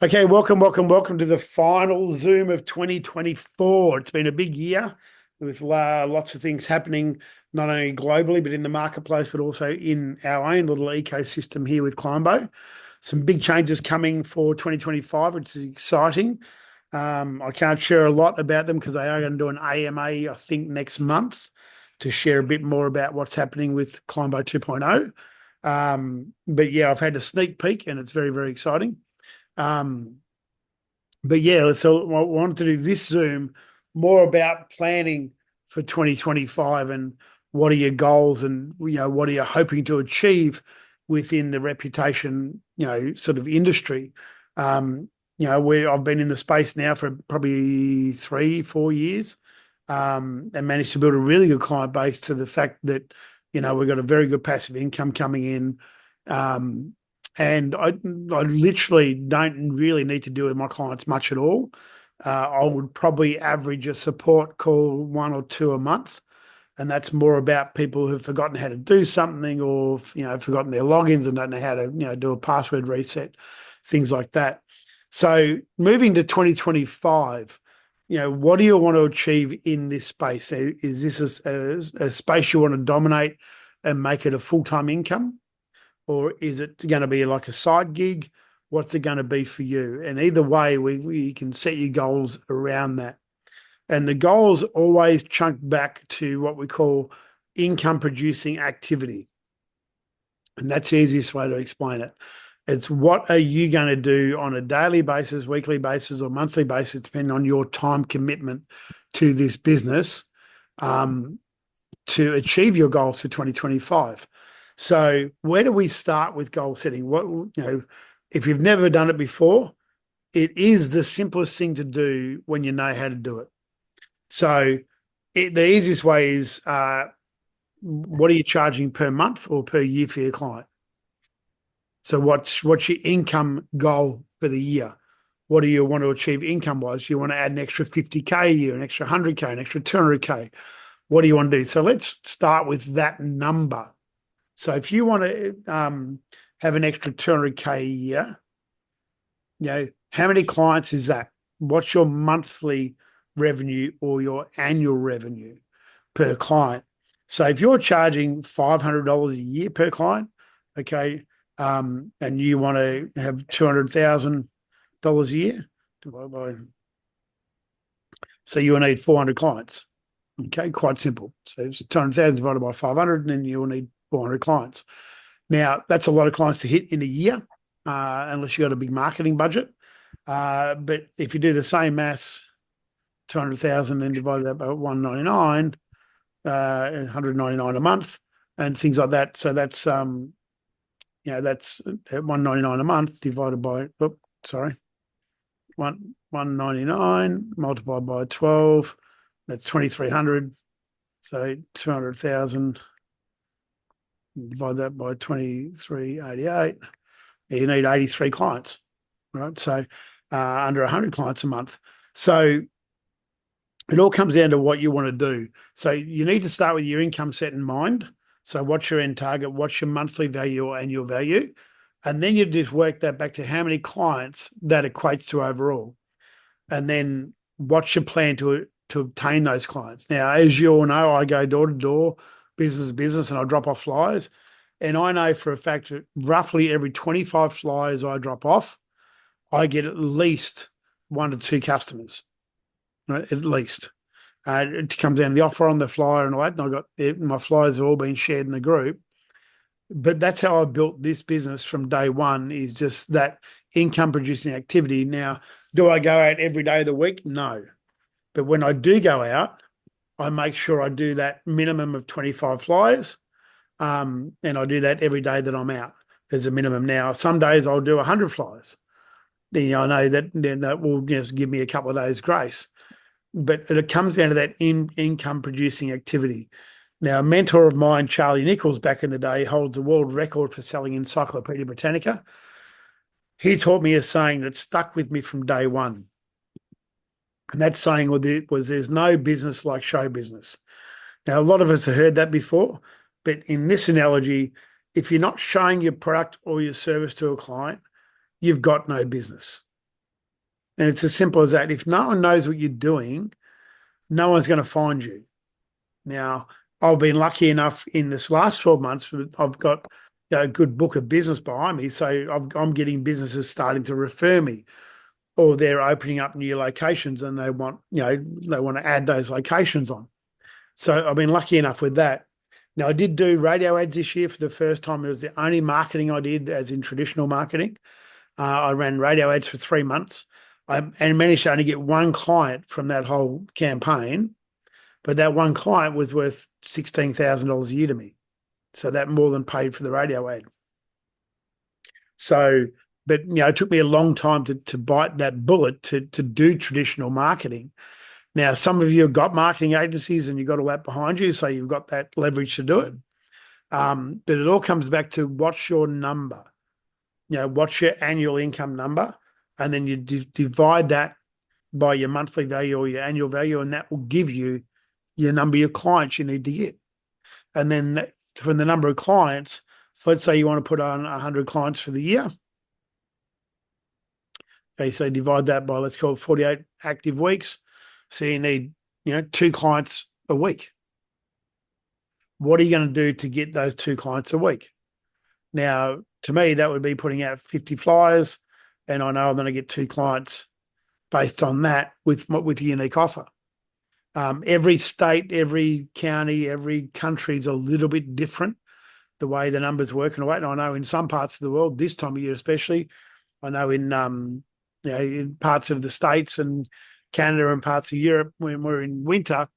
Okay, welcome to the final Zoom of 2024. It's been a big year with lots of things happening, not only globally, but in the marketplace, but also in our own little ecosystem here with Climbo. Some big changes coming for 2025, which is exciting. I can't share a lot about them because they are going to do an AMA, I think, next month to share a bit more about what's happening with Climbo 2.0. But yeah, I've had a sneak peek and it's very, very exciting. Um, but yeah, so I wanted to do this Zoom more about planning for 2025 and what are your goals and what are you hoping to achieve within the reputation sort of industry. Where I've been in the space now for probably 3-4 years, and managed to build a really good client base to the fact that we've got a very good passive income coming in. And I literally don't really need to deal with my clients much at all. I would probably average a support call 1 or 2 a month, and that's more about people who've forgotten how to do something or forgotten their logins and don't know how to do a password reset, things like that. So moving to 2025, what do you want to achieve in this space? Is this a space you want to dominate and make it a full-time income? Or is it going to be like a side gig? What's it going to be for you? And either way, we can set your goals around that. And the goals always chunk back to what we call income producing activity. And that's the easiest way to explain it. It's what are you going to do on a daily basis, weekly basis, or monthly basis, depending on your time commitment to this business, to achieve your goals for 2025. So where do we start with goal setting? If you've never done it before, it is the simplest thing to do when you know how to do it. So the easiest way is, what are you charging per month or per year for your client? So what's your income goal for the year? What do you want to achieve income-wise? You want to add an extra 50K a year, an extra 100K, an extra 200K. What do you want to do? So let's start with that number. So if you want to have an extra 200K a year, how many clients is that? What's your monthly revenue or your annual revenue per client? So if you're charging $500 a year per client, okay, and you want to have $200,000 a year, so you'll need 400 clients. Okay, quite simple. So it's 200,000 divided by 500, and then you'll need 400 clients. Now, that's a lot of clients to hit in a year, unless you've got a big marketing budget. But if you do the same maths, 200,000 and divided that by 199, 199 a month, and things like that. So that's that's 199 a month divided by 199 multiplied by 12. That's 2,300. So 200,000. Divide that by 2388. You need 83 clients, right? So under 100 clients a month. So it all comes down to what you want to do. So you need to start with your income set in mind. So what's your end target? What's your monthly value or annual value? And then you just work that back to how many clients that equates to overall. And then what's your plan to obtain those clients? Now, as you all know, I go door to door, business to business, and I drop off flyers. And I know for a fact that roughly every 25 flyers I drop off, I get at least 1 to 2 customers, right? At least. It comes down to the offer on the flyer and all that. And I got my flyers have all been shared in the group. But that's how I built this business from day one, is just that income producing activity. Now, do I go out every day of the week? No. But when I do go out, I make sure I do that minimum of 25 flyers. And I do that every day that I'm out as a minimum. Now, some days I'll do 100 flyers. Then I know that will just give me a couple of days grace. But it comes down to that income producing activity. Now, a mentor of mine, Charlie Nichols, back in the day, holds the world record for selling Encyclopedia Britannica. He taught me a saying that stuck with me from day one. And that saying was there's no business like show business. Now, a lot of us have heard that before, but in this analogy, if you're not showing your product or your service to a client, you've got no business. And it's as simple as that. If no one knows what you're doing, no one's going to find you. Now, I've been lucky enough in this last 12 months, I've got a good book of business behind me. So I'm getting businesses starting to refer me, or they're opening up new locations and they want, they want to add those locations on. So I've been lucky enough with that. Now, I did do radio ads this year for the first time. It was the only marketing I did, as in traditional marketing. I ran radio ads for 3 months, and managed to only get one client from that whole campaign. But that one client was worth $16,000 a year to me. So that more than paid for the radio ad. So, but it took me a long time to bite that bullet to do traditional marketing. Now, some of you have got marketing agencies and you've got all that behind you, so you've got that leverage to do it. But it all comes back to what's your number? What's your annual income number? And then you divide that by your monthly value or your annual value, and that will give you your number of clients you need to get. And then from the number of clients, so let's say you want to put on 100 clients for the year. Okay, so divide that by, let's call it 48 active weeks. So you need, 2 clients a week. What are you going to do to get those 2 clients a week? Now, to me, that would be putting out 50 flyers, and I know I'm going to get 2 clients based on that with a unique offer. Every state, every county, every country is a little bit different, the way the numbers work and away. And I know in some parts of the world, this time of year especially, I know in parts of the States and Canada and parts of Europe, when we're in winter,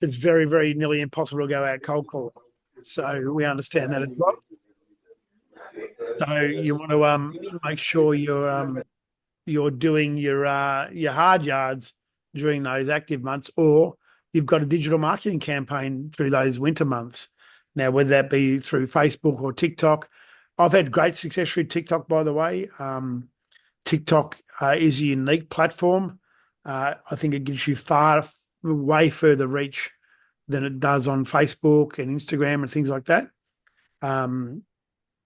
it's very, very nearly impossible to go out cold call. So we understand that as well. So you want to make sure you're doing your hard yards during those active months, or you've got a digital marketing campaign through those winter months. Now, whether that be through Facebook or TikTok, I've had great success through TikTok, by the way. TikTok is a unique platform. I think it gives you way further reach than it does on Facebook and Instagram and things like that.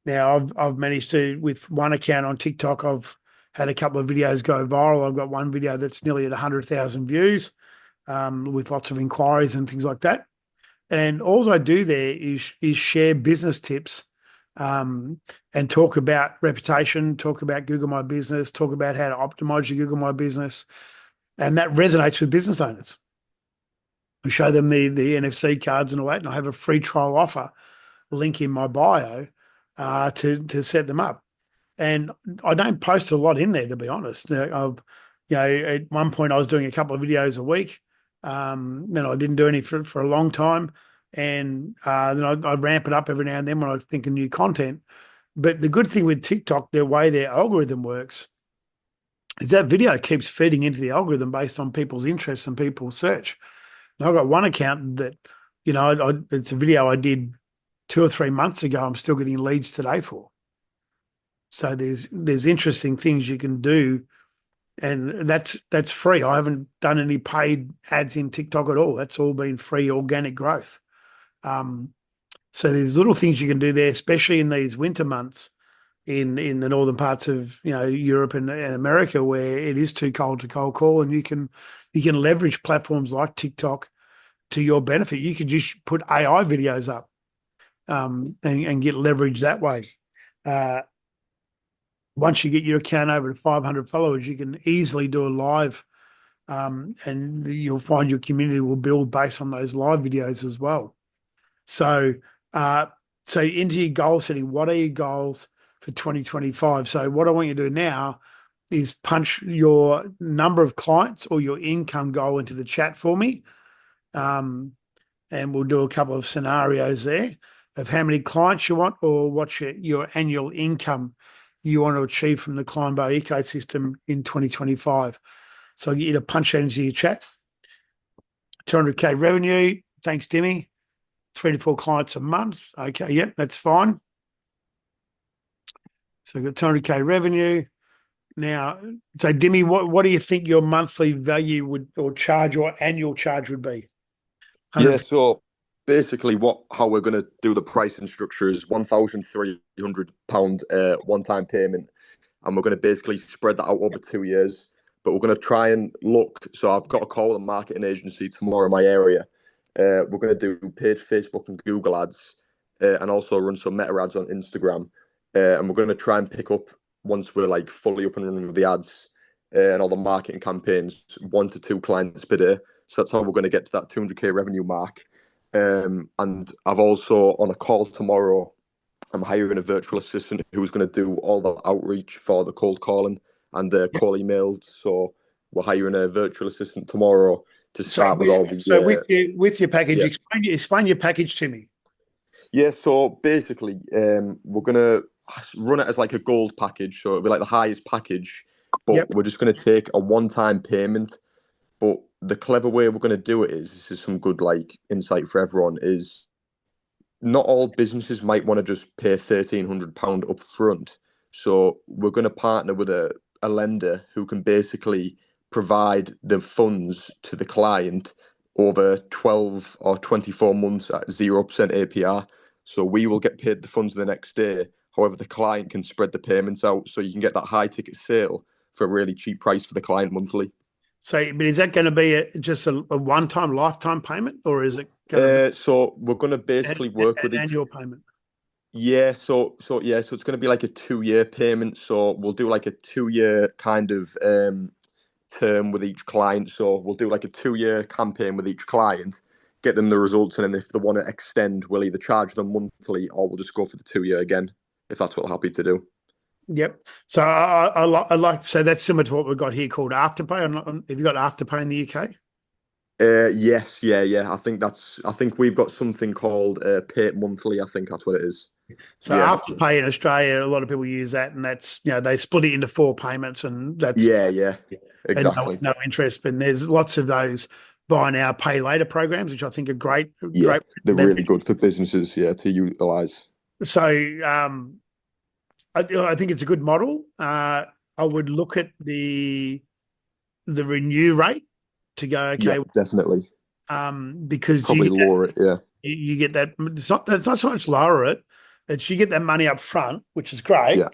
Now, I've managed to, with one account on TikTok, I've had a couple of videos go viral. I've got one video that's nearly at 100,000 views, with lots of inquiries and things like that. And all I do there is share business tips, and talk about reputation, talk about Google My Business, talk about how to optimize your Google My Business. And that resonates with business owners. I show them the NFC cards and all that, and I have a free trial offer link in my bio to set them up. And I don't post a lot in there, to be honest. At one point I was doing a couple of videos a week. Then I didn't do any for a long time. And then I ramp it up every now and then when I think of new content. But the good thing with TikTok, the way their algorithm works, is that video keeps feeding into the algorithm based on people's interests and people's search. And I've got one account that, it's a video I did 2 or 3 months ago. I'm still getting leads today for. So there's interesting things you can do, and that's free. I haven't done any paid ads in TikTok at all. That's all been free organic growth. So there's little things you can do there, especially in these winter months in the northern parts of Europe and America, where it is too cold to cold call, and you can leverage platforms like TikTok to your benefit. You could just put AI videos up, and get leverage that way. Once you get your account over to 500 followers, you can easily do a live, and you'll find your community will build based on those live videos as well. So into your goal setting, what are your goals for 2025? So what I want you to do now is punch your number of clients or your income goal into the chat for me. And we'll do a couple of scenarios there of how many clients you want, or what's your annual income you want to achieve from the Kleinbo ecosystem in 2025. So I'll get you to punch that into your chat. 200K revenue. Thanks, Demi. 3 to 4 clients a month. Okay, yep, that's fine. So we've got 200K revenue. Now, so Demi, what do you think your monthly value would, or charge, or annual charge would be? Yeah, so basically how we're going to do the pricing structure is £1,300 one-time payment, and we're going to basically spread that out over 2 years. but we're going to try and look. So I've got a call with a marketing agency tomorrow in my area. We're going to do paid Facebook and Google ads, and also run some meta ads on Instagram. And we're going to try and pick up, once we're like fully up and running with the ads and all the marketing campaigns, 1 to 2 clients per day. So that's how we're going to get to that 200k revenue mark. And I've also, on a call tomorrow, I'm hiring a virtual assistant who's going to do all the outreach for the cold calling and the call emails. So we're hiring a virtual assistant tomorrow to start with all the. So with your package, yeah. explain your package to me. Yeah, so basically, we're gonna run it as like a gold package, so it'll be like the highest package, but we're just gonna take a one-time payment. But the clever way we're gonna do it is, this is some good like insight for everyone, is not all businesses might want to just pay £1,300 up front. So we're gonna partner with a lender who can basically provide the funds to the client over 12 or 24 months at 0% APR. So we will get paid the funds the next day. However, the client can spread the payments out, so you can get that high ticket sale for a really cheap price for the client monthly. So, but is that going to be just a one-time lifetime payment, or is it going to So we're going to basically work with an each. annual payment? Yeah, so it's going to be like a 2-year payment. So we'll do like a 2-year kind of term with each client. So we'll do like a 2-year campaign with each client, get them the results, and then if they want to extend, we'll either charge them monthly or we'll just go for the 2-year again, if that's what they're happy to do. Yep. So I like to say that's similar to what we've got here called Afterpay. Have you got Afterpay in the UK? Yes, yeah. I think we've got something called Pay It Monthly. I think that's what it is. So Yeah. Afterpay in Australia, a lot of people use that, and that's they split it into 4 payments, and that's Yeah, and exactly. no interest. But there's lots of those buy now, pay later programs, which I think are great. Yeah, they're really good for businesses, to utilize. So I think it's a good model. I would look at the renew rate to go, okay, Yeah, definitely. because Probably lower it, yeah. you get that. It's not so much lower it. It's you get that money up front, which is great. Yeah.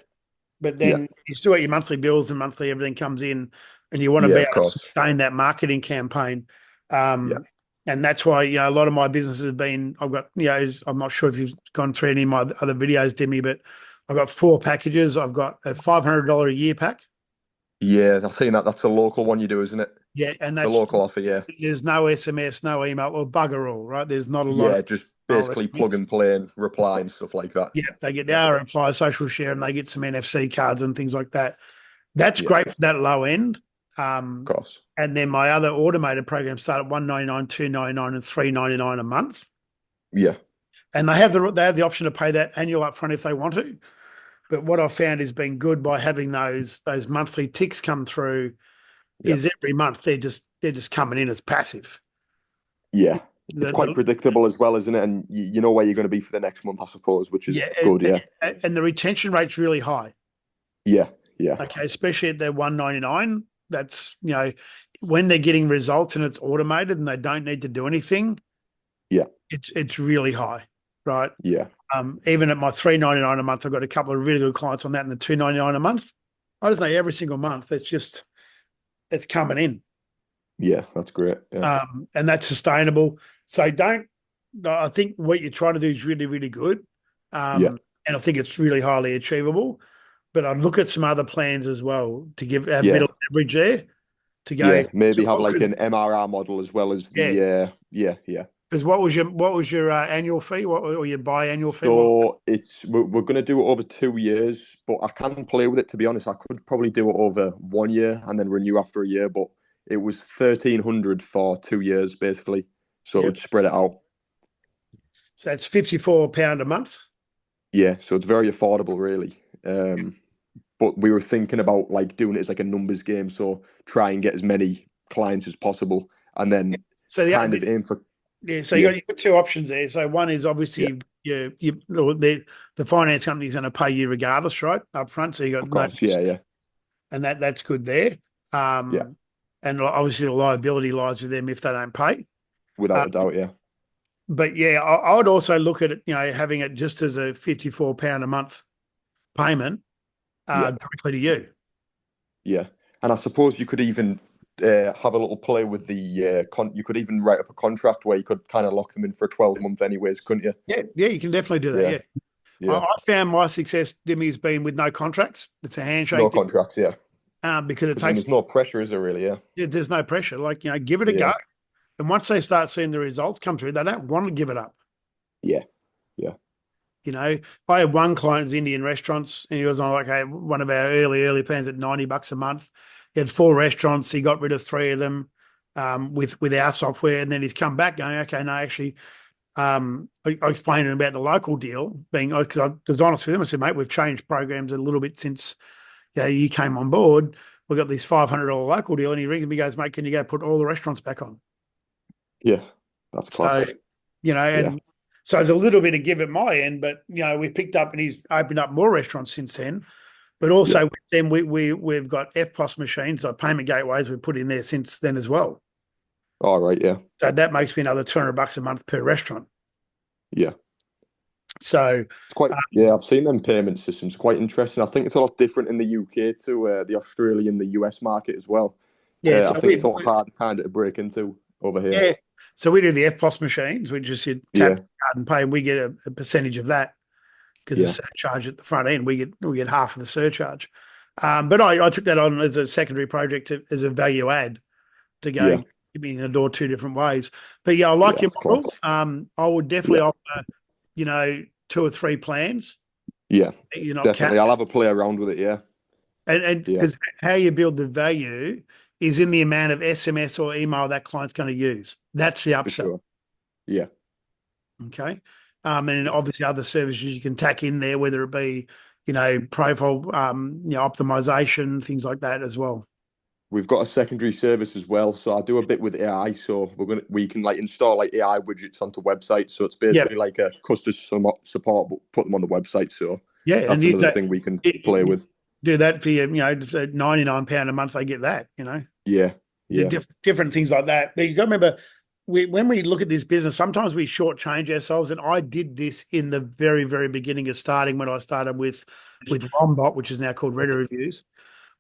But then you still got your monthly bills and monthly everything comes in, and you want to Yeah, be of able to course. sustain that marketing campaign. Yeah. And that's why a lot of my businesses have been. I've got I'm not sure if you've gone through any of my other videos, Demi, but I've got 4 packages. I've got a $500 a year pack. Yeah, I've seen that. That's the local one you do, isn't it? Yeah, and The that's local offer, yeah. there's no SMS, no email, or bugger all, right? There's not a lot Yeah, of just basically plug and play and reply and stuff like that. yeah, they get the RFI social share and they get some NFC cards and things like that. That's Yeah. great for that low end. Of course. And then my other automated programs start at $199, $299, and $399 a month. Yeah. And they have the option to pay that annual upfront if they want to. But what I've found has been good by having those monthly ticks come through is every month they're just coming in as passive. Yeah. It's quite predictable as well, isn't it? And you know where you're going to be for the next month, I suppose, which is good, yeah. And the retention rate's really high. Yeah. Okay, especially at the $199. That's, when they're getting results and it's automated and they don't need to do anything. Yeah. It's really high, right? Yeah. Even at my $399 a month, I've got a couple of really good clients on that, and the $299 a month. I just know every single month it's coming in. Yeah, that's great. Yeah. And that's sustainable. So I think what you're trying to do is really, really good. And I think it's really highly achievable. But I'd look at some other plans as well to have middle leverage there to go. Yeah, maybe have like an MRR model as well as the yeah. Because what was your annual fee? Or your biannual fee? So we're going to do it over 2 years, but I can play with it. To be honest, I could probably do it over 1 year and then renew after a year. But it was 1,300 for 2 years basically, so it would spread it out. So that's £54 a month. Yeah, so it's very affordable, really. But we were thinking about like doing it as like a numbers game, so try and get as many clients as possible, and then aim for. Yeah, so you got 2 options there. So one is obviously the finance company's going to pay you regardless, right, up front. So you got of course, and that's good there. And obviously the liability lies with them if they don't pay, without a doubt, yeah. But I would also look at it, having it just as a £54 a month payment directly to you. Yeah. And I suppose you could even have a little play with the you could even write up a contract where you could kind of lock them in for a 12-month anyways, couldn't you? Yeah, you can definitely do that. Yeah, Yeah. yeah. I found my success, Dimmy, has been with no contracts. It's a No handshake deal, contracts, yeah. because it Because then takes, there's no pressure, is there really? Yeah, there's no pressure. Like, give it a yeah, go. And once they start seeing the results come through, they don't want to give it up. yeah, yeah, I had one client who's Indian restaurants, and he was on like one of our early plans at $90 a month. He had 4 restaurants. He got rid of 3 of them with our software, and then he's come back going, okay, no, actually, I explained to him about the local deal being, because I was honest with him. I said, mate, we've changed programs a little bit since you came on board. We've got this $500 local deal, and he rings me, goes, mate, can you go put all the restaurants back on? yeah. That's So, class. Yeah, and so there's a little bit of give at my end, but we picked up, and he's opened up more restaurants since then. But yeah. also with them, we've got FPOS machines, like payment gateways, we've put in there since then as well. All right, yeah, So that makes me another $200 a month per restaurant. yeah. So It's quite, yeah, I've seen them payment systems. Quite interesting. I think it's a lot different in the UK to the Australian, the US market as well. yeah, I so think it's a lot hard kind of to break into over here. yeah, so we do the FPOS machines, which is you tap Yeah, the card and pay, and we get a percentage of that because the yeah, surcharge at the front end, we get half of the surcharge. But I took that on as a secondary project as a value add to go yeah, get me in the door 2 different ways. But yeah, I yeah. like your It's model. class. I would definitely Yeah, offer, 2 or 3 plans. yeah, You're not definitely. capped. I'll have a play around with it. Yeah, And yeah, because how you build the value is in the amount of SMS or email that client's going to use. That's the for upsell. sure. Yeah, Okay. And yeah. obviously other services you can tack in there, whether it be, profile, optimization, things like that as well. We've got a secondary service as well, so I do a bit with AI. So we can like install like AI widgets onto websites. So it's Yeah. basically like a customer support, but put them on the website. So Yeah. And that's another thing we can play you with. do that for just at £99 a month, they get that. Yeah, yeah, Different things like that. But you got to remember, when we look at this business, sometimes we shortchange ourselves. And I did this in the very, very beginning of starting, when I started with Rombot, which is now called Reader Reviews.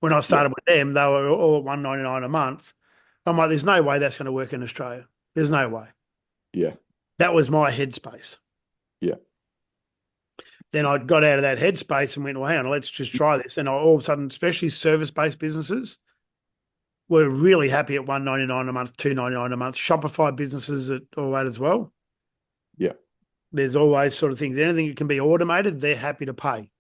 When I yeah, started with them, they were all at $199 a month. I'm like, there's no way that's going to work in Australia. There's no way. yeah, That was my headspace. yeah, Then I got out of that headspace and went, well, hang on, let's just try this. And all of a sudden, especially service-based businesses, were really happy at $199 a month, $299 a month. Shopify businesses at all that as well. yeah, There's always sort of things. Anything that can be automated, they're happy to pay.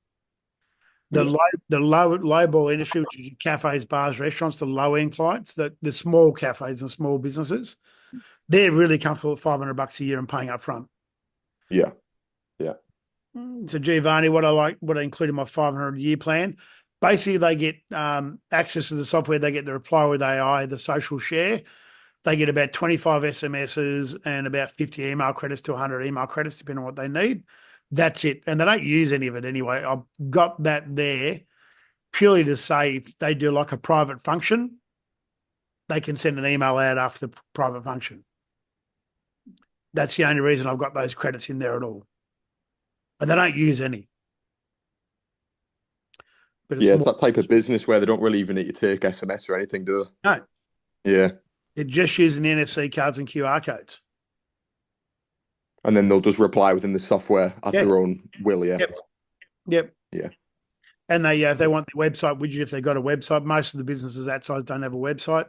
The yeah, low ball industry, which is cafes, bars, restaurants, the low end clients, the small cafes and small businesses, they're really comfortable at $500 a year and paying up front. yeah, yeah, So Giovanni, what I include in my 500 a year plan, basically they get access to the software, they get the reply with AI, the social share, they get about 25 SMSs and about 50 email credits to 100 email credits, depending on what they need. That's it. And they don't use any of it anyway. I've got that there purely to say if they do like a private function, they can send an email out after the private function. That's the only reason I've got those credits in there at all. And they don't use any. But it's yeah. It's more, that type of business where they don't really even need to take SMS or anything, do no, they? Yeah, they're just using the NFC cards and QR codes. and then they'll just reply within the software at Yeah. their own will. Yeah, Yep. yeah, And they, if they want the website widget, if they've got a website, most of the businesses that size don't have a website.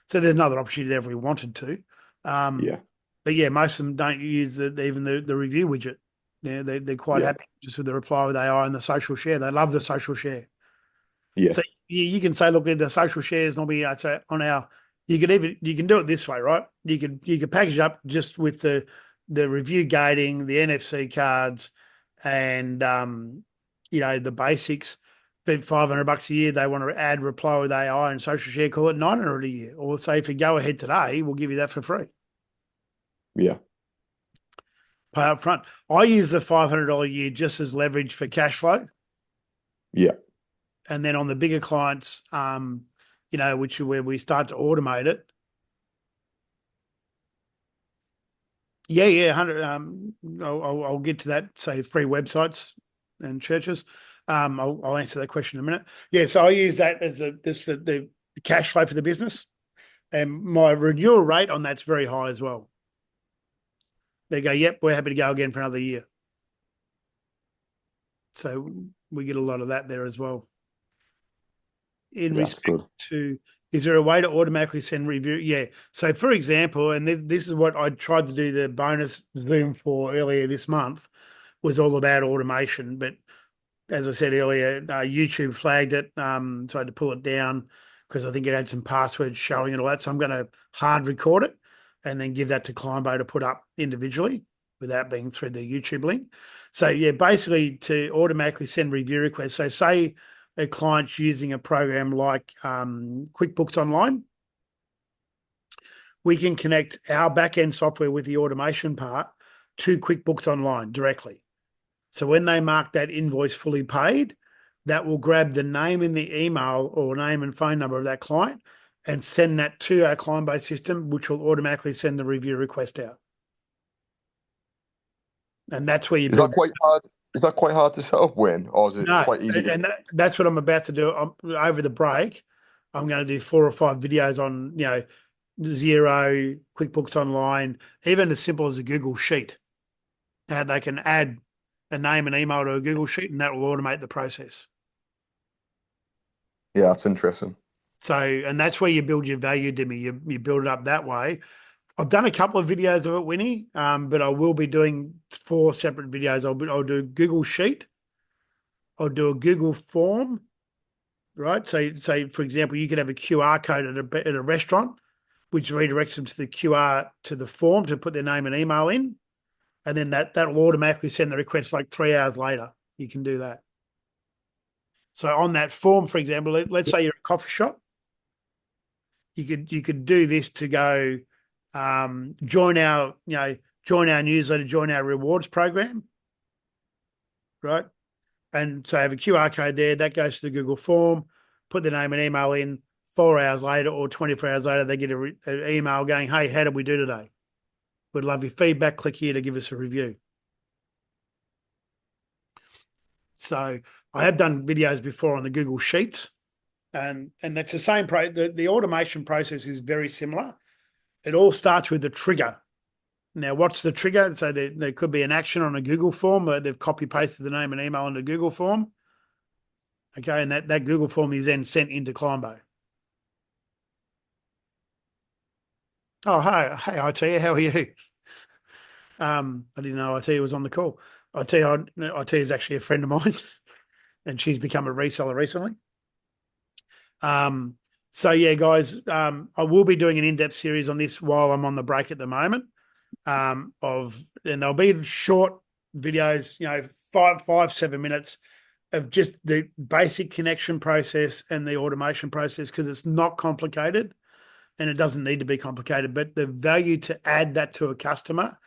So there's another opportunity there if we wanted to. yeah, But yeah, most of them don't use even the review widget. They're quite yeah, happy just with the reply with AI and the social share. They love the social share. yeah, So you can say, look, the social shares normally on our. You can do it this way, right? You could package up just with the review gating, the NFC cards, and the basics. But $500 a year, they want to add reply with AI and social share, call it $900 a year. Or say if you go ahead today, we'll give you that for free. yeah, Pay up front. I use the $500 a year just as leverage for cash flow. yeah, And then on the bigger clients, which are where we start to automate it. Yeah, 100. I'll get to that. Say free websites and churches. I'll answer that question in a minute. Yeah, so I use that as the the cash flow for the business. And my renewal rate on that's very high as well. They go, yep, we're happy to go again for another year. So we get a lot of that there as well. In respect to, is there a way to automatically send review? Yeah. So for example, and this is what I tried to do the bonus Zoom for earlier this month, was all about automation. But as I said earlier, YouTube flagged it. So I had to pull it down because I think it had some passwords showing and all that. So I'm going to hard record it and then give that to Climbo to put up individually without being through the YouTube link. So yeah, basically to automatically send review requests. So say a client's using a program like QuickBooks Online, we can connect our back-end software with the automation part to QuickBooks Online directly. So when they mark that invoice fully paid, that will grab the name in the email or name and phone number of that client and send that to our client-based system, which will automatically send the review request out. And that's where you Is that quite hard? Is that quite hard to set up, Wayne, or is it quite easy? And that's what I'm about to do. Over the break, I'm going to do 4 or 5 videos on, Xero, QuickBooks Online, even as simple as a Google Sheet. How they can add a name and email to a Google Sheet, and that will automate the process. Yeah, that's interesting. So, and that's where you build your value, Dimmy. You build it up that way. I've done a couple of videos of it, Winnie, but I will be doing 4 separate videos. I'll do a Google Sheet. I'll do a Google Form, right? So, for example, you could have a QR code at a restaurant, which redirects them to the QR to the form to put their name and email in, and then that will automatically send the request like 3 hours later. You can do that. So on that form, for example, let's say you're a coffee shop, you could do this to go join our newsletter, join our rewards program, right? And so I have a QR code there that goes to the Google form, put their name and email in. 4 hours later or 24 hours later, they get an email going, hey, how did we do today? We'd love your feedback. Click here to give us a review. So I have done videos before on the Google Sheets, and that's the same. The automation process is very similar. It all starts with the trigger. Now, what's the trigger? So there could be an action on a Google form where they've copy-pasted the name and email into Google form. Okay, and that Google form is then sent into Climbo. Oh, hey, IT, how are you? I didn't know IT was on the call. IT is actually a friend of mine, and she's become a reseller recently. So yeah, guys, I will be doing an in-depth series on this while I'm on the break at the moment. And they'll be short videos, 5-7 minutes of just the basic connection process and the automation process, because it's not complicated and it doesn't need to be complicated. But the value to add that to a customer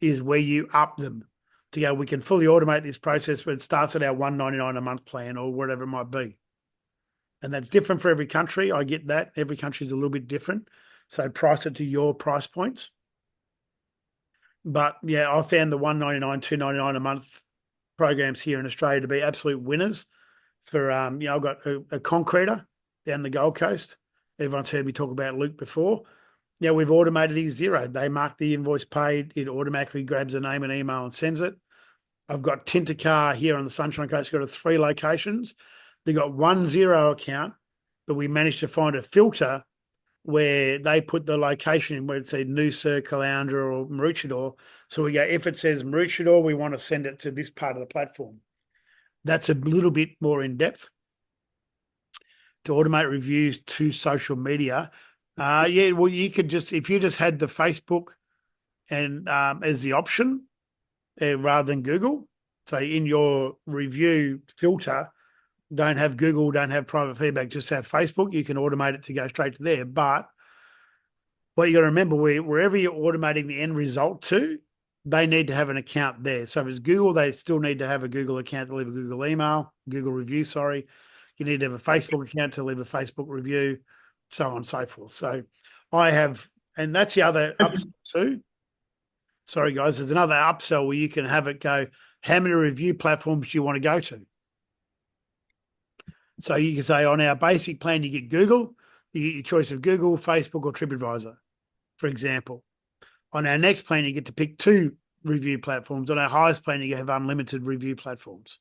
is where you up them to go, we can fully automate this process, but it starts at our $199 a month plan or whatever it might be. And that's different for every country. I get that. Every country is a little bit different. So price it to your price points. But yeah, I found the $199, $299 a month programs here in Australia to be absolute winners for, I've got a concreter down the Gold Coast. Everyone's heard me talk about Luke before. Yeah, we've automated his Xero. They mark the invoice paid. It automatically grabs a name and email and sends it. I've got Tintercar here on the Sunshine Coast, got 3 locations. They got 1 Xero account, but we managed to find a filter where they put the location in where it said Noosa, Caloundra or Maroochydore. So we go, if it says Maroochydore, we want to send it to this part of the platform. That's a little bit more in depth. To automate reviews to social media. Yeah, well, you could just, if you just had the Facebook and as the option rather than Google, so in your review filter, don't have Google, don't have private feedback, just have Facebook. You can automate it to go straight to there. But what you got to remember, wherever you're automating the end result to, they need to have an account there. So if it's Google, they still need to have a Google account to leave a Google email, Google review, sorry. You need to have a Facebook account to leave a Facebook review, so on and so forth. So I have, and that's the other upsell too. Sorry, guys, there's another upsell where you can have it go, how many review platforms do you want to go to? So you can say on our basic plan, you get Google. You get your choice of Google, Facebook, or TripAdvisor, for example. On our next plan, you get to pick 2 review platforms. On our highest plan, you have unlimited review platforms.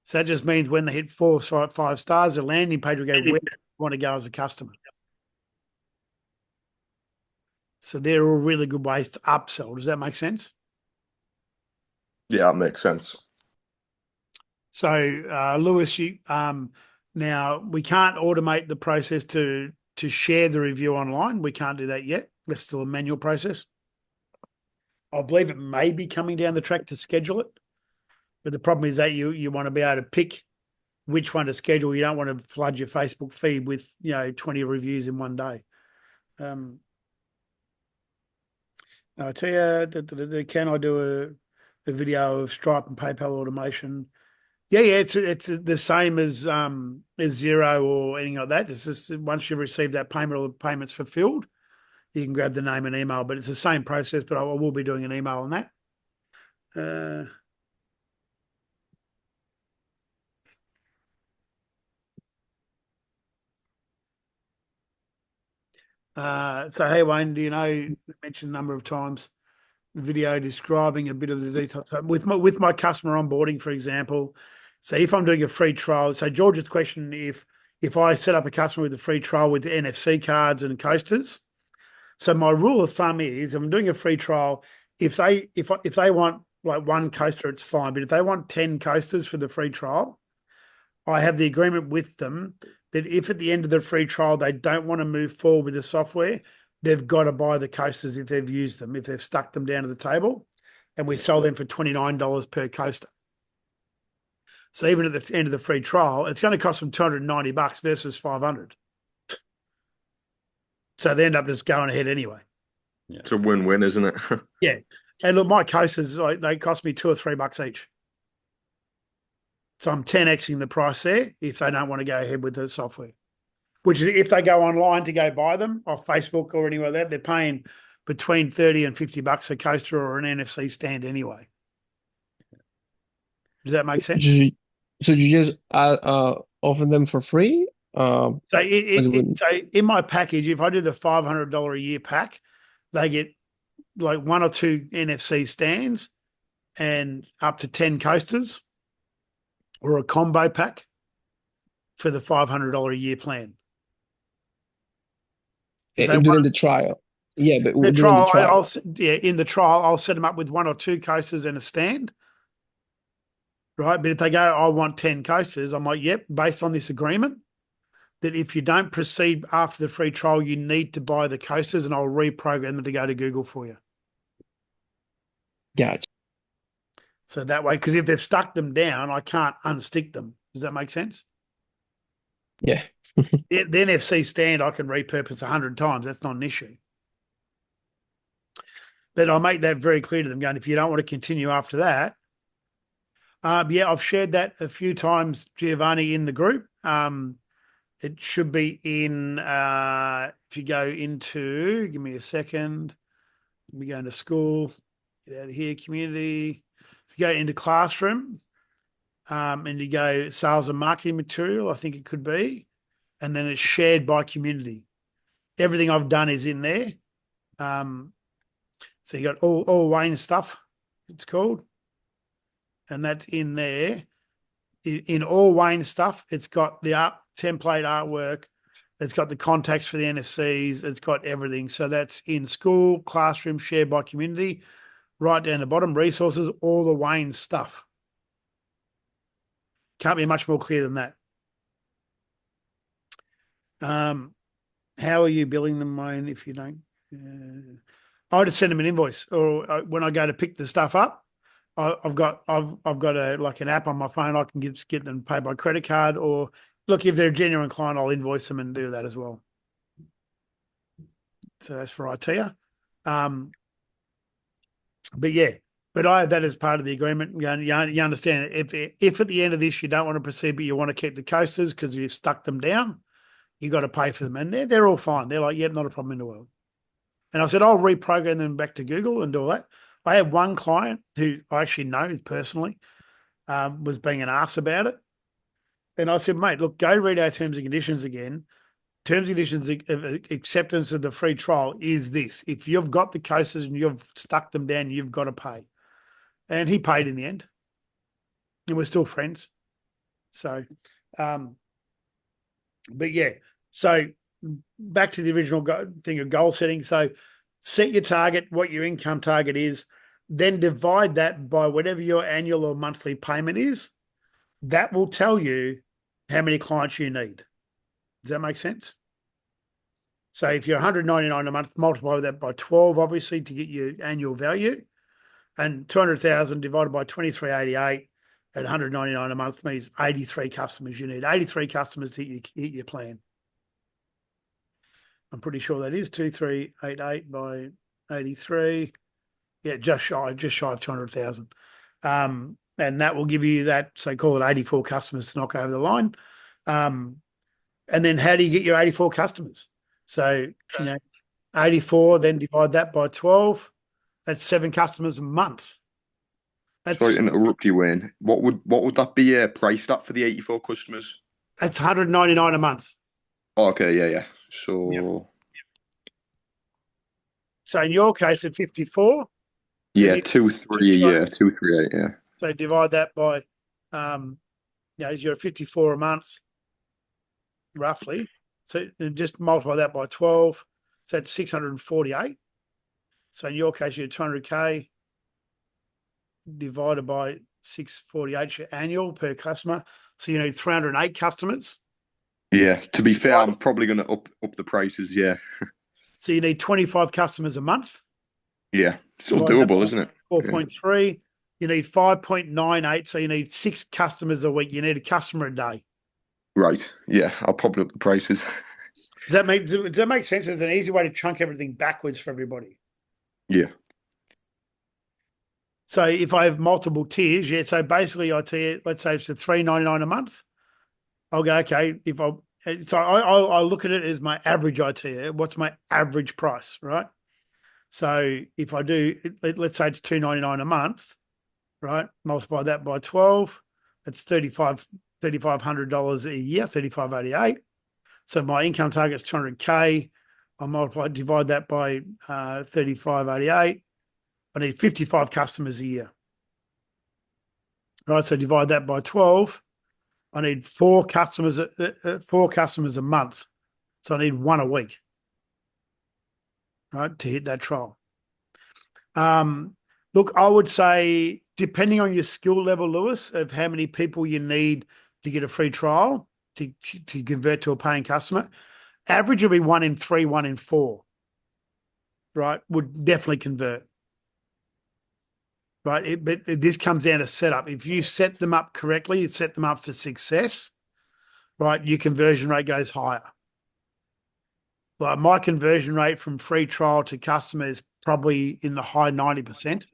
So that just means when they hit 4 or 5 stars, the landing page will go where you want to go as a customer. So they're all really good ways to upsell. Does that make sense? Yeah, that makes sense. So, Lewis, now we can't automate the process to share the review online. We can't do that yet. That's still a manual process. I believe it may be coming down the track to schedule it, but the problem is that you want to be able to pick which one to schedule. You don't want to flood your Facebook feed with 20 reviews in one day. I tell you, can I do a video of Stripe and PayPal automation? Yeah, it's the same as Xero or anything like that. It's just once you've received that payment or the payment's fulfilled, you can grab the name and email. But it's the same process. But I will be doing an email on that. So hey Wayne, do you know? You mentioned a number of times video describing a bit of the details. So with my customer onboarding, for example. So if I'm doing a free trial, so George's question, if I set up a customer with a free trial with the NFC cards and coasters, so my rule of thumb is I'm doing a free trial. If they want like 1 coaster, it's fine. But if they want 10 coasters for the free trial, I have the agreement with them that if at the end of the free trial they don't want to move forward with the software, they've got to buy the coasters if they've used them, if they've stuck them down to the table, and we sell them for $29 per coaster. So even at the end of the free trial, it's going to cost them $290 versus $500. So they end up just going ahead anyway. Yeah. It's a win-win, isn't it? Yeah. And look, my coasters, they cost me $2 or $3 each. So I'm 10xing the price there if they don't want to go ahead with the software. Which is if they go online to go buy them off Facebook or anywhere like that, they're paying between $30 and $50 a coaster or an NFC stand anyway. Does that make sense? So you just offer them for free? So in my package, if I do the $500 a year pack, they get like 1 or 2 NFC stands and up to 10 coasters, or a combo pack for the $500 a year plan. During the trial. Yeah, but the trial, in the trial, I'll set them up with 1 or 2 coasters and a stand. Right. But if they go, I want 10 coasters, I'm like, yep, based on this agreement, that if you don't proceed after the free trial, you need to buy the coasters and I'll reprogram them to go to Google for you. Gotcha. So that way, because if they've stuck them down, I can't unstick them. Does that make sense? Yeah. The NFC stand I can repurpose 100 times. That's not an issue. But I make that very clear to them, going, if you don't want to continue after that, I've shared that a few times, Giovanni, in the group. It should be in, if you go into, give me a second, let me go into school, get out of here, community. If you go into classroom and you go sales and marketing material, I think it could be, and then it's shared by community. Everything I've done is in there. So you got all Wayne stuff, it's called. And that's in there. In all Wayne stuff, it's got the template artwork. It's got the contacts for the NFCs. It's got everything. So that's in school, classroom, shared by community. Right down the bottom, resources, all the Wayne stuff. Can't be much more clear than that. How are you billing them, Wayne, if you don't? I just send them an invoice, or when I go to pick the stuff up, I've got an app on my phone. I can get them paid by credit card, or look, if they're a genuine client, I'll invoice them and do that as well. So that's for ITEA. But I have that as part of the agreement. You understand, if at the end of this you don't want to proceed, but you want to keep the coasters because you've stuck them down, you got to pay for them, and they're all fine. They're like, yep, not a problem in the world. And I said, I'll reprogram them back to Google and do all that. I had one client who I actually know personally was being an arse about it. And I said, mate, look, go read our terms and conditions again. terms and conditions of acceptance of the free trial is this: if you've got the cases and you've stuck them down, you've got to pay. And he paid in the end, and we're still friends. So, but yeah. So back to the original thing of goal setting. So set your target, what your income target is, then divide that by whatever your annual or monthly payment is. That will tell you how many clients you need. Does that make sense? So if you're 199 a month, multiply that by 12, obviously, to get your annual value. And 200,000 divided by 2388 at 199 a month means 83 customers. You need 83 customers to hit your plan. I'm pretty sure that is 2388 by 83. Yeah, just shy of 200,000. And that will give you that, so call it 84 customers to knock over the line. And then how do you get your 84 customers? So, 84, then divide that by 12. That's 7 customers a month. Sorry to interrupt you, Wayne. What would that be priced at for the 84 customers? That's 199 a month. Oh, okay, yeah. So, So in your case, at 54. Yeah, 2-3 a year, 238, yeah. So divide that by, you're at 54 a month, roughly. So just multiply that by 12. So that's 648. So in your case, you're 200K divided by 648 your annual per customer. So you need 308 customers. Yeah, to be fair, I'm probably going to up the prices, yeah. So you need 25 customers a month. Yeah, still doable, isn't it? 4.3. Yeah. You need 5.98. So you need 6 customers a week. You need a customer a day. Right. Yeah, I'll probably up the prices. Does that make sense? There's an easy way to chunk everything backwards for everybody. Yeah. So if I have multiple tiers, yeah. So basically, I tell you, let's say it's $3.99 a month. I'll go, okay. I look at it as my average IT. What's my average price, right? So if I do, let's say it's $2.99 a month, right? Multiply that by 12. That's $3,500 a year, $3,588. So my income target is 200K. I divide that by 3,588. I need 55 customers a year. Right, so divide that by 12. I need 4 customers a month. So I need 1 a week, right, to hit that trial. Look, I would say, depending on your skill level, Lewis, of how many people you need to get a free trial to convert to a paying customer, average will be 1 in 3, 1 in 4, right, would definitely convert. Right, but this comes down to setup. If you set them up correctly, you set them up for success, right, your conversion rate goes higher. Like my conversion rate from free trial to customer is probably in the high 90%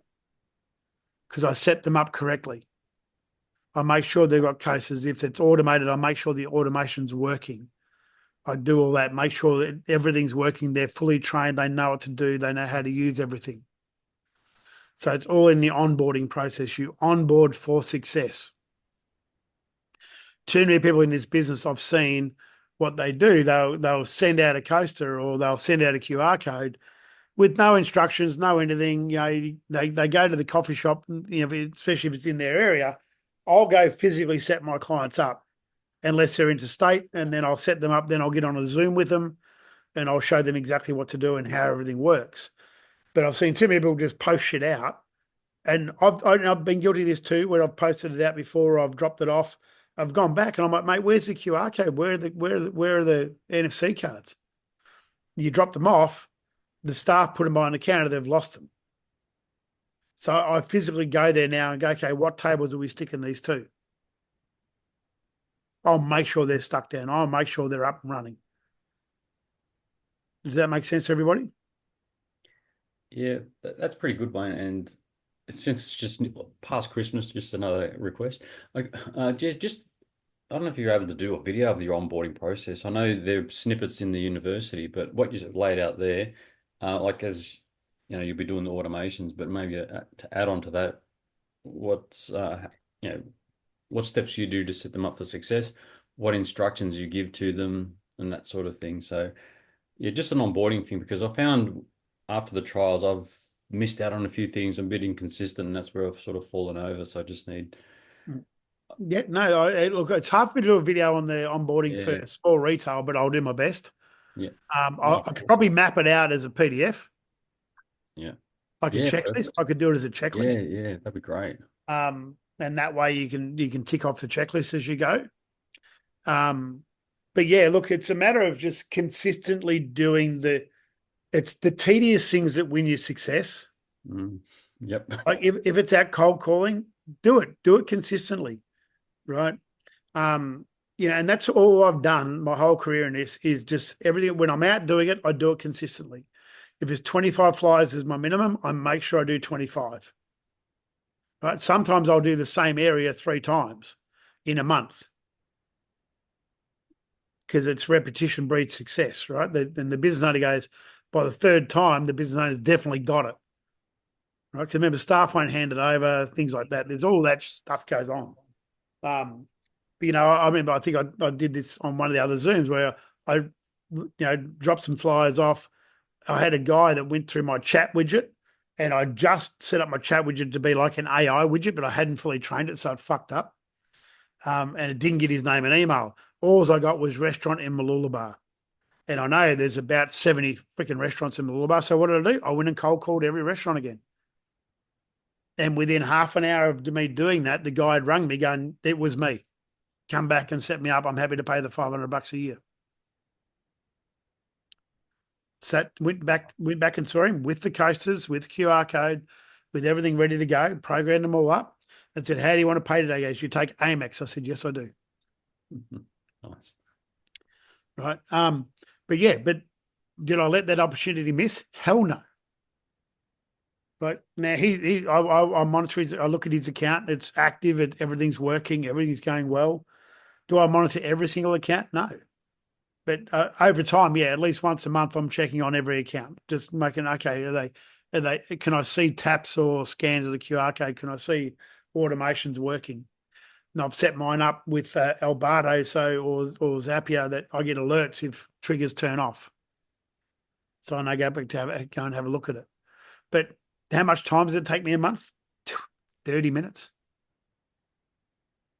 because I set them up correctly. I make sure they've got cases. If it's automated, I make sure the automation's working. I do all that, make sure that everything's working. They're fully trained. They know what to do. They know how to use everything. So it's all in the onboarding process. You onboard for success. Too many people in this business I've seen what they do. They'll send out a coaster or they'll send out a QR code with no instructions, no anything. They go to the coffee shop, especially if it's in their area. I'll go physically set my clients up unless they're interstate, and then I'll set them up. Then I'll get on a Zoom with them and I'll show them exactly what to do and how everything works. But I've seen too many people just post shit out. And I've been guilty of this too, where I've posted it out before, or I've dropped it off. I've gone back and I'm like, mate, where's the QR code? Where are the NFC cards? You drop them off, the staff put them behind the counter, they've lost them. So I physically go there now and go, okay, what tables are we sticking these to? I'll make sure they're stuck down. I'll make sure they're up and running. Does that make sense to everybody? Yeah, that's pretty good, Wayne. And since it's just past Christmas, just another request. Just I don't know if you're able to do a video of your onboarding process. I know there are snippets in the university, but what you laid out there, like as you'll be doing the automations, but maybe to add on to that, what steps you do to set them up for success, what instructions you give to them, and that sort of thing. So yeah, just an onboarding thing, because I found after the trials I've missed out on a few things, I'm a bit inconsistent, and that's where I've sort of fallen over. So I just need, Yeah, no, look, it's hard for me to do a video on the onboarding yeah, for small retail, but I'll do my best. yeah, I could probably map it out as a PDF, yeah, like a yeah, checklist. perfect. I could do it as a Yeah, checklist. yeah, that'd be great. And that way you can tick off the checklist as you go. But yeah, look, it's a matter of just consistently doing it's the tedious things that win you success. Yep. Like if it's out cold calling, do it consistently, right? And that's all I've done my whole career in this is just everything. When I'm out doing it, I do it consistently. If it's 25 flyers is my minimum, I make sure I do 25. Right? Sometimes I'll do the same area 3 times in a month because it's repetition breeds success, right? And the business owner goes, by the 3rd time, the business owner's definitely got it, right? Because remember, staff won't hand it over, things like that. There's all that stuff goes on. But, I remember, I think I did this on one of the other Zooms where I, dropped some flyers off. I had a guy that went through my chat widget, and I just set up my chat widget to be like an AI widget, but I hadn't fully trained it, so it fucked up. And it didn't get his name and email. All I got was restaurant in Mooloolaba. And I know there's about 70 freaking restaurants in Mooloolaba. So what did I do? I went and cold called every restaurant again. And within half an hour of me doing that, the guy had rung me going, it was me. Come back and set me up. I'm happy to pay the $500 a year. Went back and saw him with the coasters, with QR code, with everything ready to go, programmed them all up, and said, how do you want to pay today? He goes, you take Amex. I said, yes, I do. Nice. Right. But did I let that opportunity miss? Hell no. Right. Now I monitor I look at his account. It's active. Everything's working. Everything's going well. Do I monitor every single account? No. But over time, yeah, at least once a month, I'm checking on every account, just making, okay, can I see taps or scans of the QR code? Can I see automations working? And I've set mine up with Elbardo or Zapier that I get alerts if triggers turn off. So I know go back to go and have a look at it. But how much time does it take me a month? 30 minutes.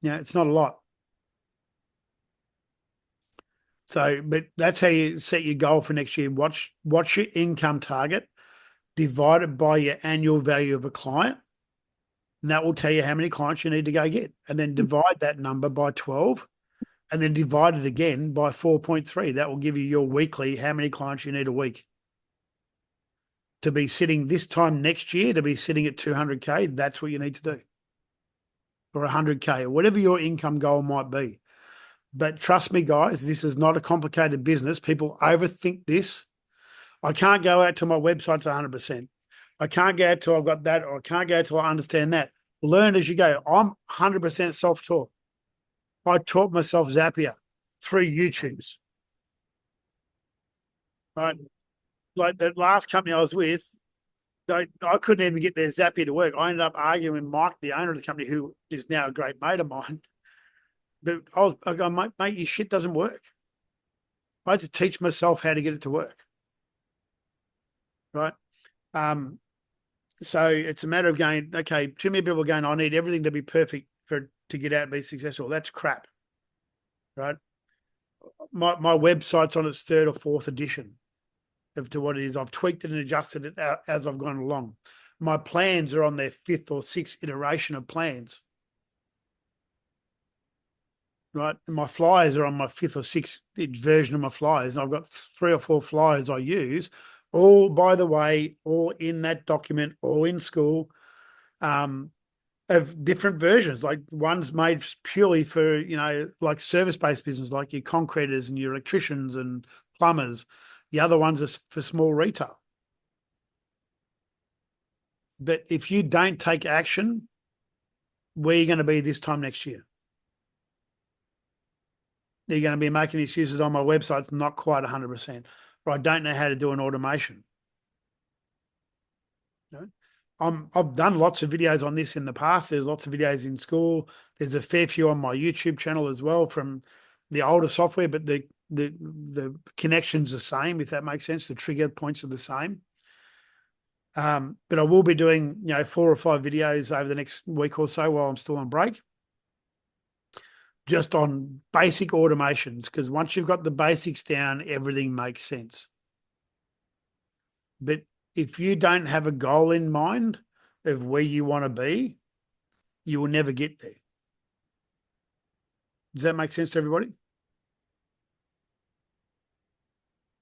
Yeah, it's not a lot. So, but that's how you set your goal for next year. Watch your income target, divide it by your annual value of a client, and that will tell you how many clients you need to go get. And then divide that number by 12, and then divide it again by 4.3. That will give you your weekly, how many clients you need a week. To be sitting this time next year, to be sitting at 200K, that's what you need to do. Or 100K, or whatever your income goal might be. But trust me, guys, this is not a complicated business. People overthink this. I can't go out to my website's 100%. I can't go out till I've got that, or I can't go till I understand that. Learn as you go. I'm 100% self-taught. I taught myself Zapier through YouTubes. Right? Like the last company I was with, I couldn't even get their Zapier to work. I ended up arguing with Mike, the owner of the company, who is now a great mate of mine. But I go, mate, your shit doesn't work. I had to teach myself how to get it to work. Right. So it's a matter of going, okay, too many people are going, I need everything to be perfect to get out and be successful. That's crap. Right. My website's on its 3rd or 4th edition to what it is. I've tweaked it and adjusted it as I've gone along. My plans are on their 5th or 6th iteration of plans. Right. And my flyers are on my 5th or 6th version of my flyers. I've got 3 or 4 flyers I use, all, by the way, all in that document, all in school, of different versions. Like one's made purely for, like service-based business, like your concreters and your electricians and plumbers. The other ones are for small retail. But if you don't take action, where are you going to be this time next year? You're going to be making excuses on my website's not quite 100%, or I don't know how to do an automation. I've done lots of videos on this in the past. There's lots of videos in school. There's a fair few on my YouTube channel as well from the older software, but the the connection's the same, if that makes sense. The trigger points are the same. But I will be doing, 4 or 5 videos over the next week or so while I'm still on break, just on basic automations, because once you've got the basics down, everything makes sense. But if you don't have a goal in mind of where you want to be, you will never get there. Does that make sense to everybody?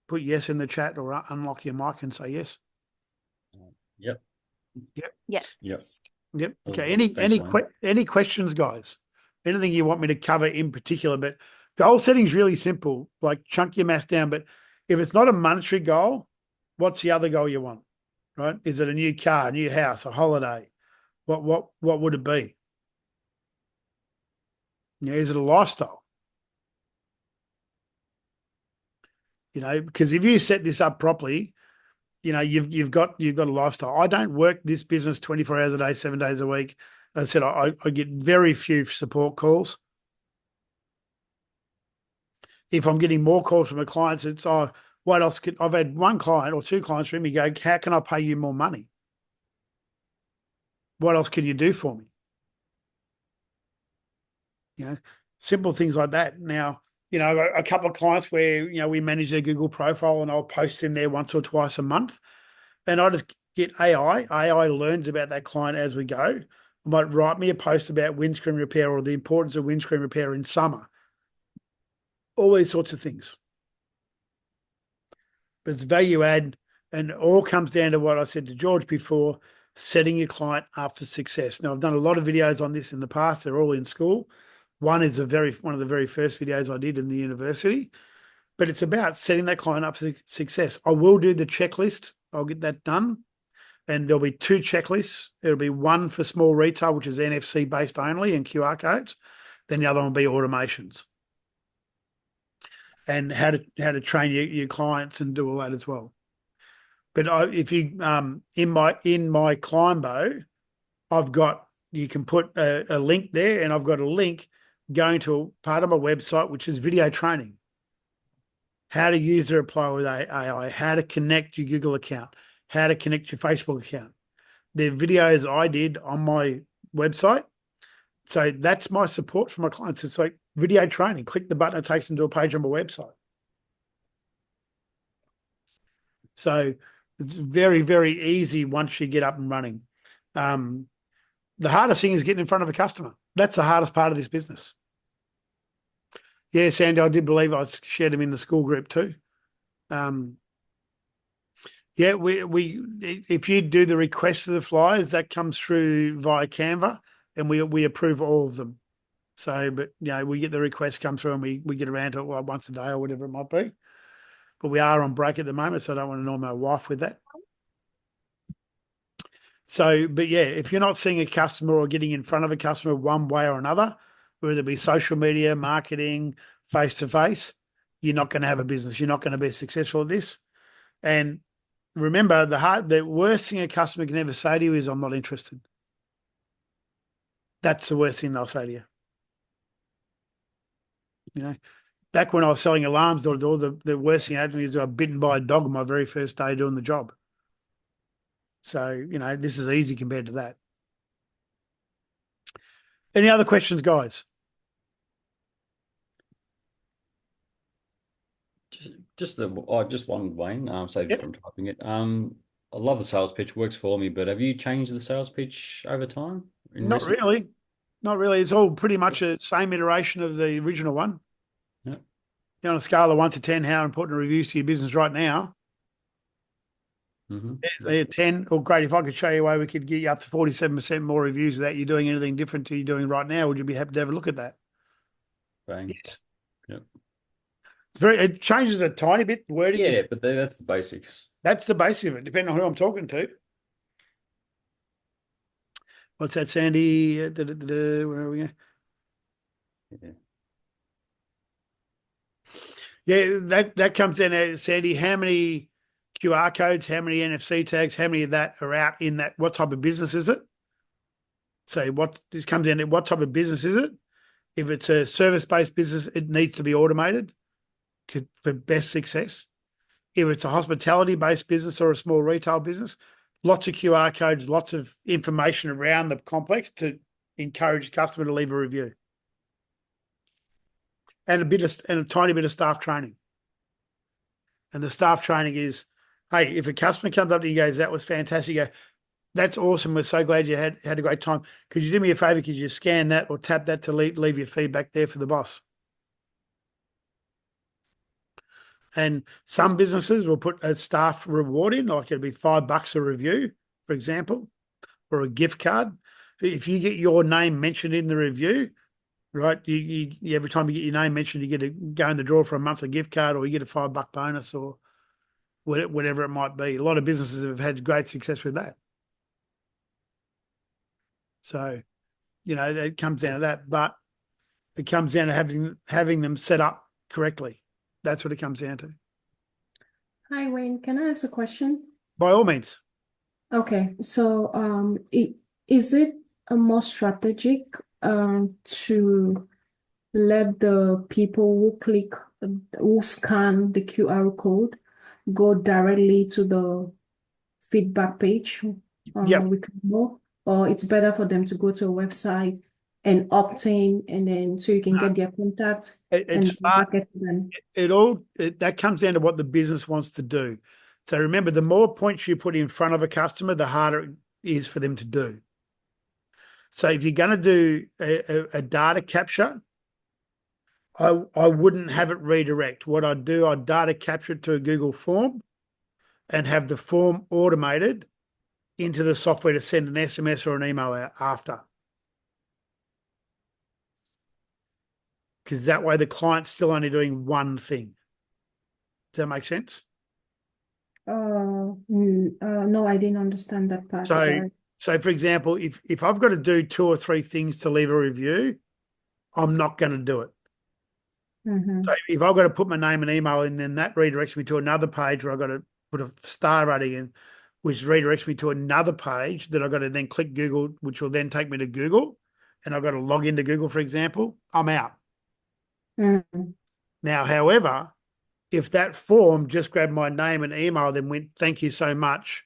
Put yes in the chat or unlock your mic and say yes. Yep. Yes. Yep. Yep. All Okay. right. Thanks, Wayne. Any questions, guys? Anything you want me to cover in particular? But goal setting is really simple. Like, chunk your mass down. But if it's not a monetary goal, what's the other goal you want? Right? Is it a new car, a new house, a holiday? What would it be? Is it a lifestyle? Because if you set this up properly, you've got a lifestyle. I don't work this business 24 hours a day, 7 days a week. As I said, I get very few support calls. If I'm getting more calls from a client, it's, what else I've had one client or 2 clients from me go, how can I pay you more money? What else can you do for me? Simple things like that. Now, a couple of clients where, we manage their Google profile and I'll post in there once or twice a month. And I just get AI. AI learns about that client as we go. I might write me a post about windscreen repair or the importance of windscreen repair in summer. All these sorts of things. But it's value add, and it all comes down to what I said to George before, setting your client up for success. Now, I've done a lot of videos on this in the past. They're all in school. One is one of the very first videos I did in the university, but it's about setting that client up for success. I will do the checklist. I'll get that done. And there'll be 2 checklists. It'll be one for small retail, which is NFC based only and QR codes. Then the other one will be automations and how to train your clients and do all that as well. But if you in my Climbo, you can put a link there, and I've got a link going to a part of my website, which is video training. How to use or apply with AI, how to connect your Google account, how to connect your Facebook account. They're videos I did on my website. So that's my support for my clients. It's like video training. Click the button, it takes them to a page on my website. So it's very, very easy once you get up and running. The hardest thing is getting in front of a customer. That's the hardest part of this business. Yeah, Sandy, I did believe I shared them in the school group too. Yeah, we if you do the request for the flyers, that comes through via Canva, and we approve all of them. So, but we get the requests come through, and we get around to it once a day or whatever it might be. But we are on break at the moment, so I don't want to annoy my wife with that. So, but yeah, if you're not seeing a customer or getting in front of a customer one way or another, whether it be social media, marketing, face-to-face, you're not going to have a business. You're not going to be successful at this. And remember, the worst thing a customer can ever say to you is, I'm not interested. That's the worst thing they'll say to you. Back when I was selling alarms door to door, the worst thing happened is I got bitten by a dog on my very first day doing the job. So, this is easy compared to that. Any other questions, guys? Just one, Wayne. Save you from typing it. I love the sales pitch, works for me, but have you changed the sales pitch over time? Not really. It's all pretty much the same iteration of the original one. Yep. On a scale of 1 to 10, how important are reviews to your business right now? Mm-hmm. 10. Or great, if I could show you a way we could get you up to 47% more reviews without you doing anything different to you doing right now, would you be happy to have a look at that? Bang. Yes. Yep. It changes a tiny bit. Wording. Yeah, but that's the basics. That's the basic of it, depending on who I'm talking to. What's that, Sandy? Where are we? Yeah, that comes in, Sandy. How many QR codes, how many NFC tags, how many of that are out in that? What type of business is it? So this comes in at what type of business is it? If it's a service-based business, it needs to be automated. for best success. If it's a hospitality-based business or a small retail business, lots of QR codes, lots of information around the complex to encourage the customer to leave a review. And a tiny bit of staff training. And the staff training is, hey, if a customer comes up to you and goes, that was fantastic, you go, that's awesome. We're so glad you had a great time. Could you do me a favor? Could you scan that or tap that to leave your feedback there for the boss? And some businesses will put a staff reward in, like it'll be $5 a review, for example, or a gift card. If you get your name mentioned in the review, right, you every time you get your name mentioned, you get to go in the draw for a monthly gift card, or you get a $5 bonus, or whatever it might be. A lot of businesses have had great success with that. So, it comes down to that, but it comes down to having them set up correctly. That's what it comes down to. Hi, Wayne. Can I ask a question? By all means. Okay, so is it a more strategic to let the people who scan the QR code go directly to the feedback page? Yep. We can know, or it's better for them to go to a website and opt in, and then so you can get their contact It's and far, get to them. that comes down to what the business wants to do. So remember, the more points you put in front of a customer, the harder it is for them to do. So if you're going to do a data capture, I wouldn't have it redirect. What I'd do, I'd data capture it to a Google form and have the form automated into the software to send an SMS or an email out after. Because that way the client's still only doing one thing. Does that make sense? No, I didn't understand that part. Sorry. So for example, if I've got to do 2 or 3 things to leave a review, I'm not going to do it. Mm-hmm. So if I've got to put my name and email in, then that redirects me to another page where I've got to put a star rating in, which redirects me to another page that I've got to then click Google, which will then take me to Google, and I've got to log into Google, for example. I'm out. Mm-hmm. Now, however, if that form just grabbed my name and email, then went, thank you so much,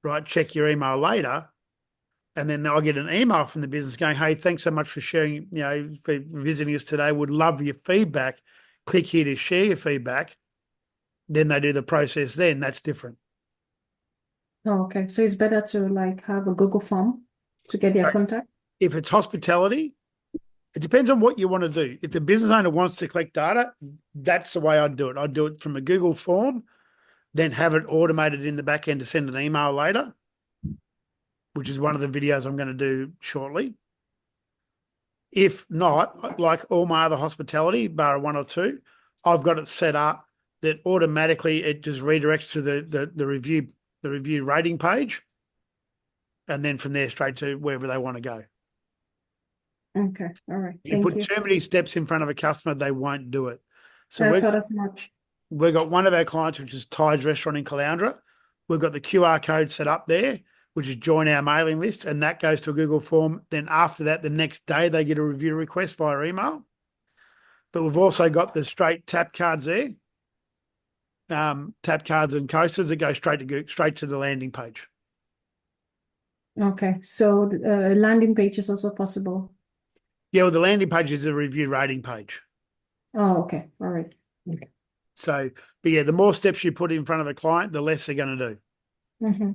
right, check your email later, and then I'll get an email from the business going, hey, thanks so much for sharing, for visiting us today. Would love your feedback. Click here to share your feedback. Then they do the process then. That's different. Oh, okay. So it's better to have a Google form to get their contact? If it's hospitality, it depends on what you want to do. If the business owner wants to collect data, that's the way I'd do it. I'd do it from a Google form, then have it automated in the back end to send an email later, which is one of the videos I'm going to do shortly. If not, like all my other hospitality, bar 1 or 2, I've got it set up that automatically it just redirects to the review rating page, and then from there straight to wherever they want to go. Okay, all right. You put too many steps in front of a customer, they won't do it. So I thought as much. We've got one of our clients, which is Tide's Restaurant in Caloundra. We've got the QR code set up there, which is join our mailing list, and that goes to a Google form. Then after that, the next day, they get a review request via email. But we've also got the straight tap cards there, tap cards and coasters that go straight to the landing page. Okay, so landing page is also possible. Yeah, well, the landing page is a review rating page. Oh, okay. All right. Okay. So, but yeah, the more steps you put in front of a client, the less they're going to do. Mm-hmm.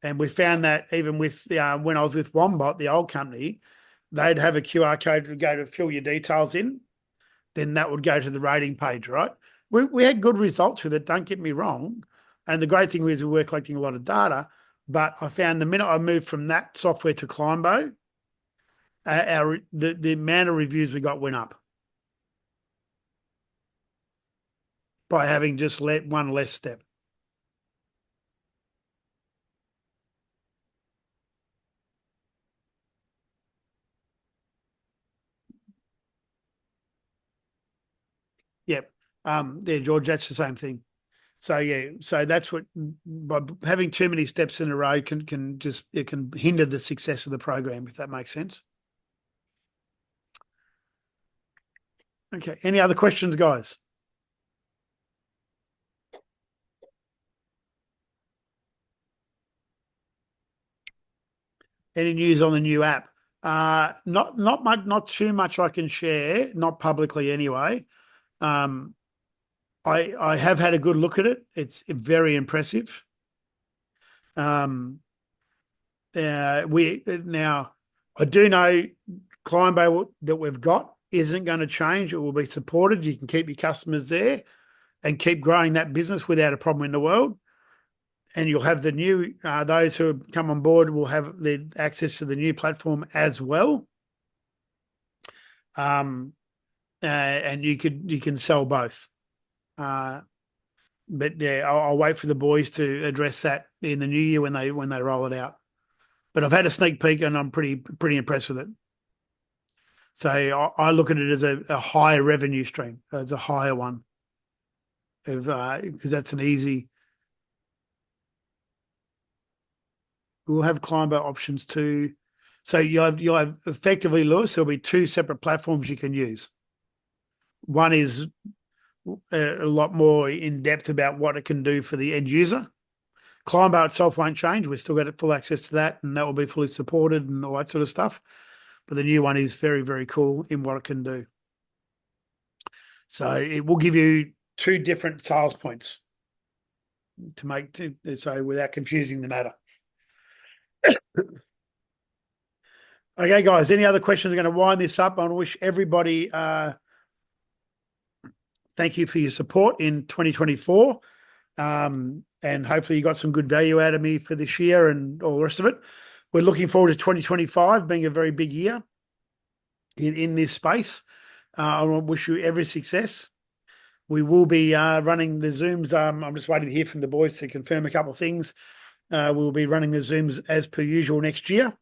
And we found that even with when I was with Wombot, the old company, they'd have a QR code to go to fill your details in. Then that would go to the rating page, right? We had good results with it, don't get me wrong. And the great thing is we were collecting a lot of data. But I found the minute I moved from that software to Climbo, the amount of reviews we got went up by having just one less step. Yep. Yeah, George, that's the same thing. So yeah, so that's what, by having too many steps in a row can hinder the success of the program, if that makes sense. Okay. Any other questions, guys? Any news on the new app? Not much, not too much I can share, not publicly anyway. I have had a good look at it. It's very impressive. I do know Climbo that we've got isn't going to change. It will be supported. You can keep your customers there and keep growing that business without a problem in the world. And you'll have the new, those who have come on board will have the access to the new platform as well. And you can sell both. But yeah, I'll wait for the boys to address that in the new year when they roll it out. But I've had a sneak peek and I'm pretty impressed with it. So I look at it as a higher revenue stream. It's a higher one, because that's an easy. We'll have Climbo options too. So you'll have effectively, Lewis, there'll be two separate platforms you can use. One is a lot more in depth about what it can do for the end user. Climbo itself won't change. We've still got full access to that, and that will be fully supported and all that sort of stuff. But the new one is very, very cool in what it can do. So it will give you two different sales points so without confusing the matter. Okay, guys, any other questions? I'm going to wind this up. I want to wish everybody thank you for your support in 2024. And hopefully you got some good value out of me for this year and all the rest of it. We're looking forward to 2025 being a very big year in this space. I want to wish you every success. We will be running the Zooms. I'm just waiting to hear from the boys to confirm a couple of things. We'll be running the Zooms as per usual next year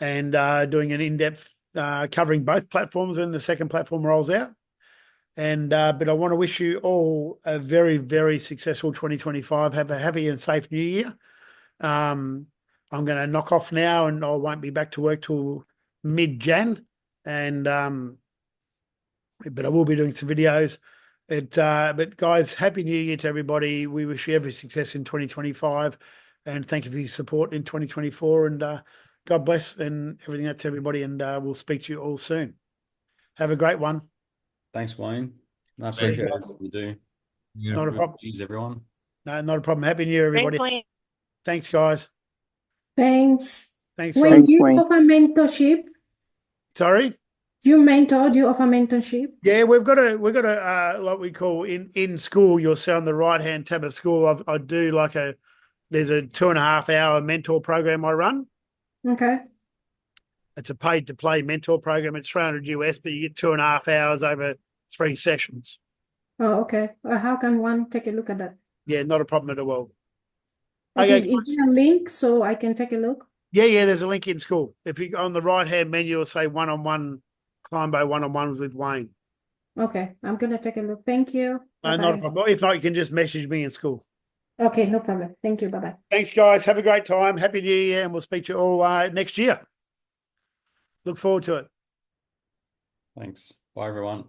and doing an in-depth covering both platforms when the second platform rolls out. But I want to wish you all a very, very successful 2025. Have a happy and safe new year. I'm going to knock off now and I won't be back to work till mid-Jan. But I will be doing some videos. But guys, happy new year to everybody. We wish you every success in 2025 and thank you for your support in 2024 and God bless and everything out to everybody and we'll speak to you all soon. Have a great one. Thanks, Wayne. I Thanks, appreciate guys. what you do. Yeah. Not a Good problem. news, everyone. No, not a problem. Happy New Year, everybody. Thanks, Wayne. Thanks, guys. Thanks. Thanks, Wayne, guys. do you Wayne. offer mentorship? Sorry? Do you offer mentorship? Yeah, we've got a what we call in school. You'll see on the right hand tab of school. I do there's a 2.5 hour mentor program I run. Okay. It's a paid to play mentor program. It's $300 but you get 2.5 hours over 3 sessions. Oh, okay. How can one take a look at that? Yeah, not a problem at all. Okay, Okay, is there a link so I can take a look? yeah. There's a link in school. If you go on the right hand menu, it'll say one-on-one Climbo one-on-one with Wayne. Okay, I'm gonna take a look. Thank you. Not a Bye-bye. problem. If not, you can just message me in school. Okay, no problem. Thank you. Bye-bye. Thanks, guys. Have a great time. Happy New Year, and we'll speak to you all next year. Look forward to it. Thanks. Bye, everyone.